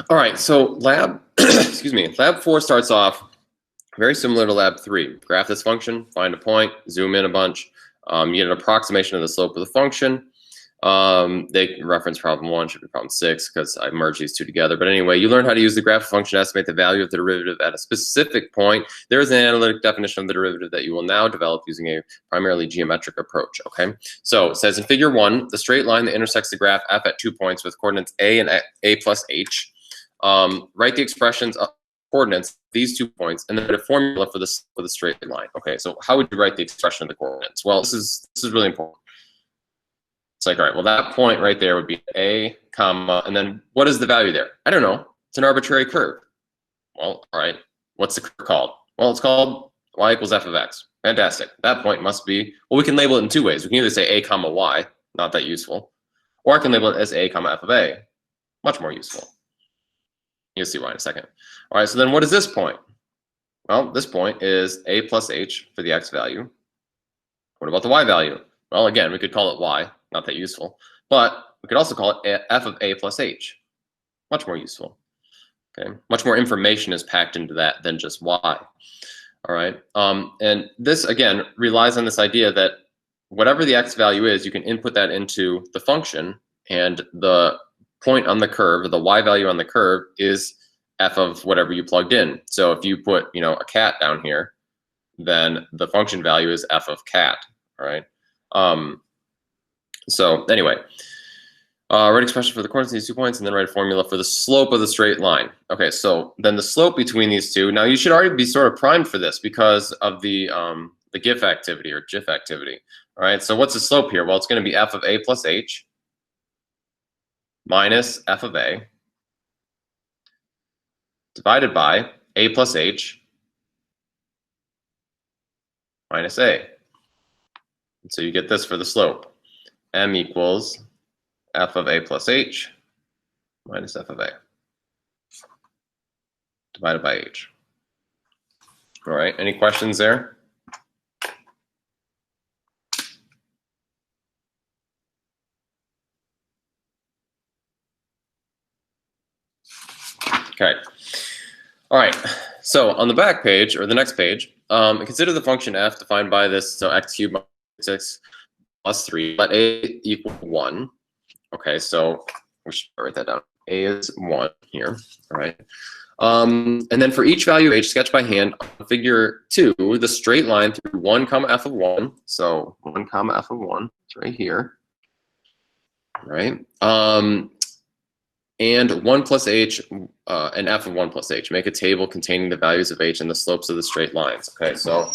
All right, so lab, excuse me, lab 4 starts off very similar to lab 3. Graph this function, find a point, zoom in a bunch. You get an approximation of the slope of the function. They reference problem 1, should be problem 6 because I merged these two together. But anyway, you learn how to use the graph function to estimate the value of the derivative at a specific point. There is an analytic definition of the derivative that you will now develop using a primarily geometric approach. Okay, so it says in figure 1, the straight line that intersects the graph f at 2 points with coordinates a and a plus h. Write the expressions of coordinates these 2 points and then write a formula for the straight line. Okay, so how would you write the expression of the coordinates? Well, this is really important. It's like, all right, well, that point right there would be a comma, and then what is the value there? I don't know. It's an arbitrary curve. Well, all right, what's the curve called? Well, it's called y equals f of x. Fantastic. That point must be, well, we can label it in 2 ways. We can either say a comma y, not that useful, or I can label it as a comma f of a, much more useful. You'll see why in a second. All right, so then what is this point? Well, this point is a plus h for the x value. What about the y value? Well, again, we could call it y, not that useful, but we could also call it f of a plus h, much more useful. Okay, much more information is packed into that than just y. All right, and this again relies on this idea that whatever the x value is, you can input that into the function, and the point on the curve, the y value on the curve, is f of whatever you plugged in. So if you put, a cat down here, then the function value is f of cat. All right. So anyway, write expression for the coordinates of these 2 points, and then write a formula for the slope of the straight line. Okay, so then the slope between these two. Now you should already be sort of primed for this because of the GIF activity or GIF activity. All right. So what's the slope here? Well, it's going to be f of a plus h minus f of a divided by a plus h minus a. And so you get this for the slope. M equals f of a plus h minus f of a divided by h. All right, any questions there? Okay. All right. So on the back page or the next page, consider the function f defined by this. So x cubed minus 6 plus 3. Let a equal 1. Okay. So we should write that down. A is 1 here. All right. And then for each value of h, sketch by hand on figure 2, the straight line through 1 comma f of 1. So 1 comma f of 1. It's right here. All right. And 1 plus h and f of 1 plus h. Make a table containing the values of h and the slopes of the straight lines. Okay, so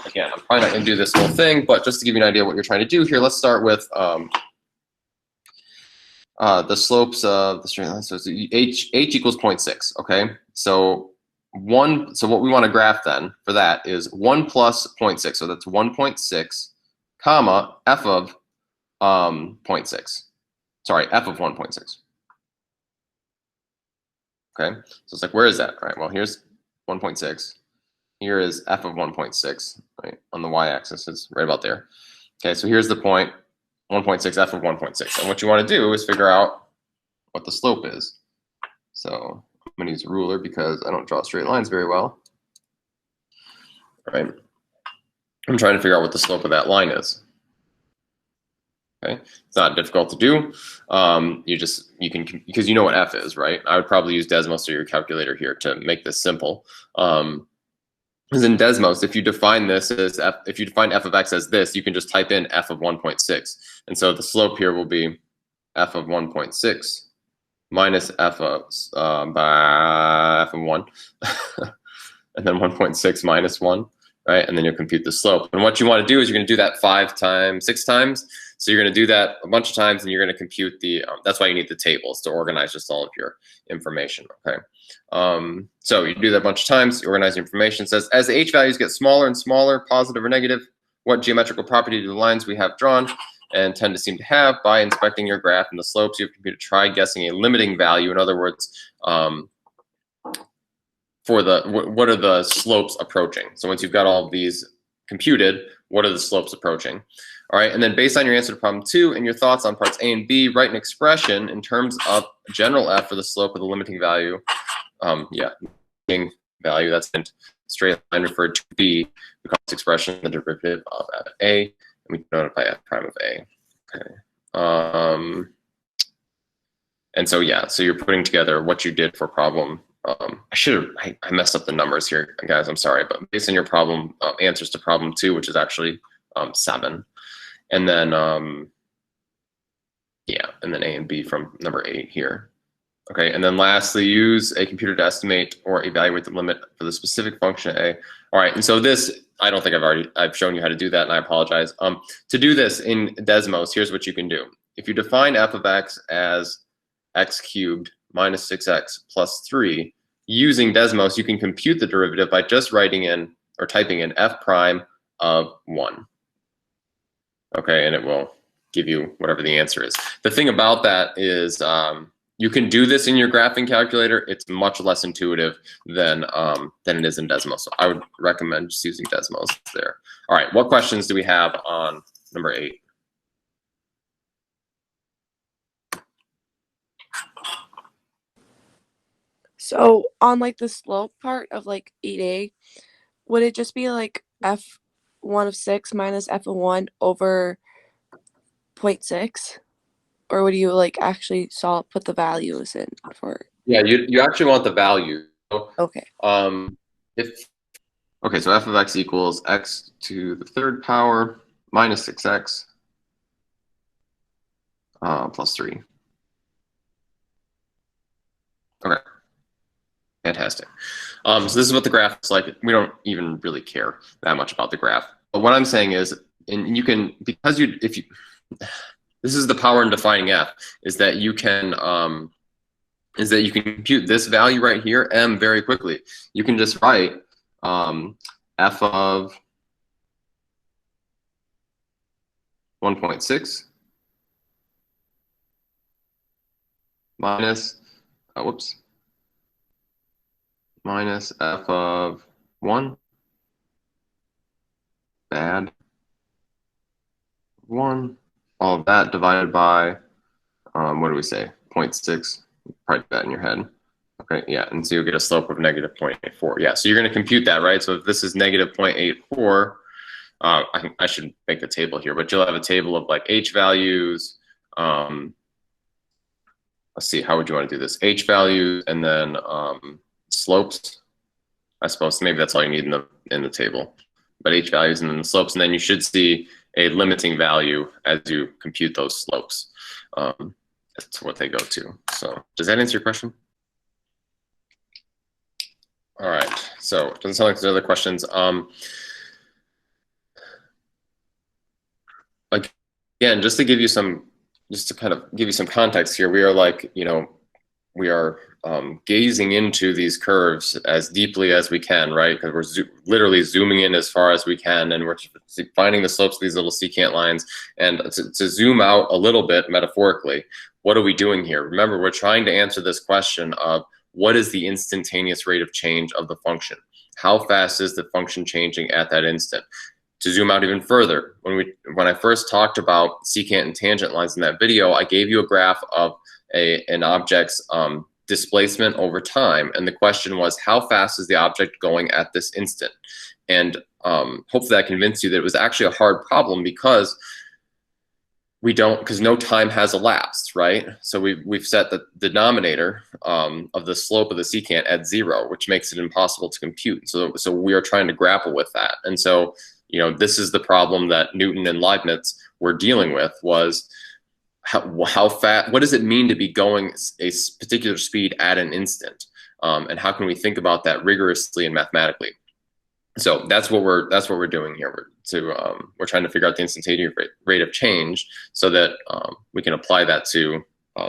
again, I'm probably not going to do this whole thing, but just to give you an idea of what you're trying to do here, let's start with the slopes of the straight line. So h equals 0.6. Okay, so what we want to graph then for that is 1 plus 0.6. So that's 1.6 comma f of 0.6. Sorry, f of 1.6. Okay, so it's like, where is that? All right, well, here's 1.6. Here is f of 1.6, right? On the y-axis, it's right about there. Okay, so here's the point, 1.6 f of 1.6. And what you want to do is figure out what the slope is. So I'm going to use a ruler because I don't draw straight lines very well. All right, I'm trying to figure out what the slope of that line is. Okay, it's not difficult to do. You can, because you know what f is, right? I would probably use Desmos or your calculator here to make this simple. Because in Desmos, if you define this as if you define f of x as this, you can just type in f of 1.6, and so the slope here will be f of 1.6 minus f of f of 1, and then 1.6 minus 1, right? And then you'll compute the slope. And what you want to do is you're going to do that 5 times, 6 times. So you're going to do that a bunch of times, and you're going to compute the, that's why you need the tables to organize just all of your information, okay? So you do that a bunch of times, you organize your information. It says, as the h values get smaller and smaller, positive or negative, what geometrical property do the lines we have drawn and tend to seem to have? By inspecting your graph and the slopes you have computed, try guessing a limiting value. In other words, for what are the slopes approaching? So once you've got all of these computed, what are the slopes approaching? All right, and then based on your answer to problem 2 and your thoughts on parts A and B, write an expression in terms of general f for the slope of the limiting value. Limiting value, that's in straight line referred to B, we call this expression the derivative of f of A, and we notify f prime of A. Okay. And so yeah, so you're putting together what you did for problem. I messed up the numbers here, guys. I'm sorry, but based on your problem answers to problem 2, which is actually 7, and then and then A and B from number 8 here. Okay, and then lastly, use a computer to estimate or evaluate the limit for the specific function A. All right, and so this, I don't think I've shown you how to do that, and I apologize. To do this in Desmos, here's what you can do. If you define f of x as x cubed minus 6x plus 3, using Desmos, you can compute the derivative by just writing in or typing in f prime of 1. Okay, and it will give you whatever the answer is. The thing about that is you can do this in your graphing calculator. It's much less intuitive than it is in Desmos. So I would recommend just using Desmos there. All right, what questions do we have on number 8? So on like the slope part of like 8a, would it just be like f1 of 6 minus f of 1 over 0.6? Or would you like actually put the values in for? Yeah, you actually want the value. Okay. So f of x equals x to the 3rd power minus 6x plus 3. Okay. Fantastic. So this is what the graph looks like. We don't even really care that much about the graph. But what I'm saying is, and you can, because this is the power in defining f, is that you can compute this value right here, m, very quickly. You can just write f of 1.6 minus, minus f of 1, bad, 1, all of that divided by, what do we say, 0.6, probably that in your head. Okay, yeah, and so you'll get a slope of negative 0.84. Yeah, so you're going to compute that, right? So if this is negative 0.84, I should make the table here, but you'll have a table of like h values. Let's see, how would you want to do this? H values and then slopes. I suppose maybe that's all you need in the table. But h values and then the slopes, and then you should see a limiting value as you compute those slopes. That's what they go to. So does that answer your question? All right. So it doesn't sound like there's other questions. Again, just to give you some, just to kind of give you some context here, we are like, we are gazing into these curves as deeply as we can, right? Because we're literally zooming in as far as we can, and we're finding the slopes of these little secant lines. And to zoom out a little bit metaphorically, what are we doing here? Remember, we're trying to answer this question of what is the instantaneous rate of change of the function? How fast is the function changing at that instant? To zoom out even further, when I first talked about secant and tangent lines in that video, I gave you a graph of an object's displacement over time, and the question was, how fast is the object going at this instant? And hopefully that convinced you that it was actually a hard problem because no time has elapsed, right? So we've set the denominator of the slope of the secant at 0, which makes it impossible to compute. So we are trying to grapple with that, and so this is the problem that Newton and Leibniz were dealing with, was how fast, what does it mean to be going a particular speed at an instant? And how can we think about that rigorously and mathematically? So that's what we're doing here. We're trying to figure out the instantaneous rate of change so that we can apply that to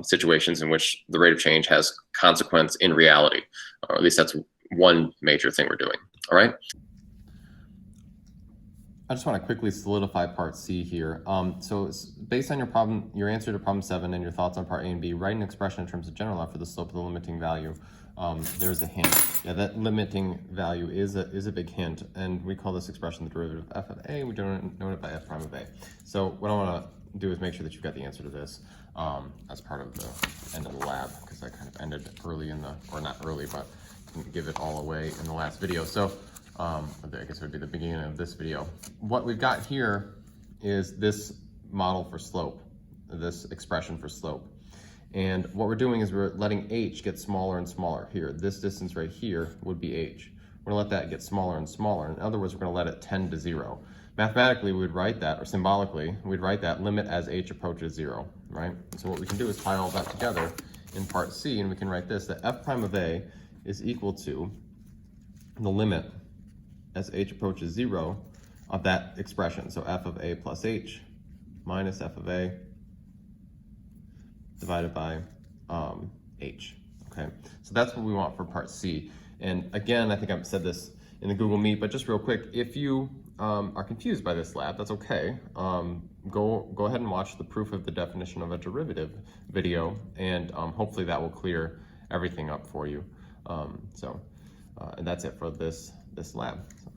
situations in which the rate of change has consequence in reality, or at least that's one major thing we're doing. All right. I just want to quickly solidify part C here. So it's based on your problem, your answer to problem 7 and your thoughts on part A and B, write an expression in terms of general F for the slope of the limiting value. There's a hint. Yeah, that limiting value is a big hint, and we call this expression the derivative of f of A. We denote it by f prime of A. So what I want to do is make sure that you've got the answer to this as part of the end of the lab, because I kind of ended early in the, or not early, but didn't give it all away in the last video. So I guess it would be the beginning of this video. What we've got here is this model for slope, this expression for slope. And what we're doing is we're letting h get smaller and smaller here. This distance right here would be h. We're gonna let that get smaller and smaller. In other words, we're gonna let it tend to 0. Mathematically, we would write that, or symbolically, we'd write that limit as h approaches 0, right? So what we can do is tie all that together in part C, and we can write this, that f prime of A is equal to the limit as h approaches 0 of that expression. So f of A plus h minus f of A divided by h, okay? So that's what we want for part C. And again, I think I've said this in the Google Meet, but just real quick, if you are confused by this lab, that's okay. Go ahead and watch the proof of the definition of a derivative video, and hopefully that will clear everything up for you. And that's it for this lab. So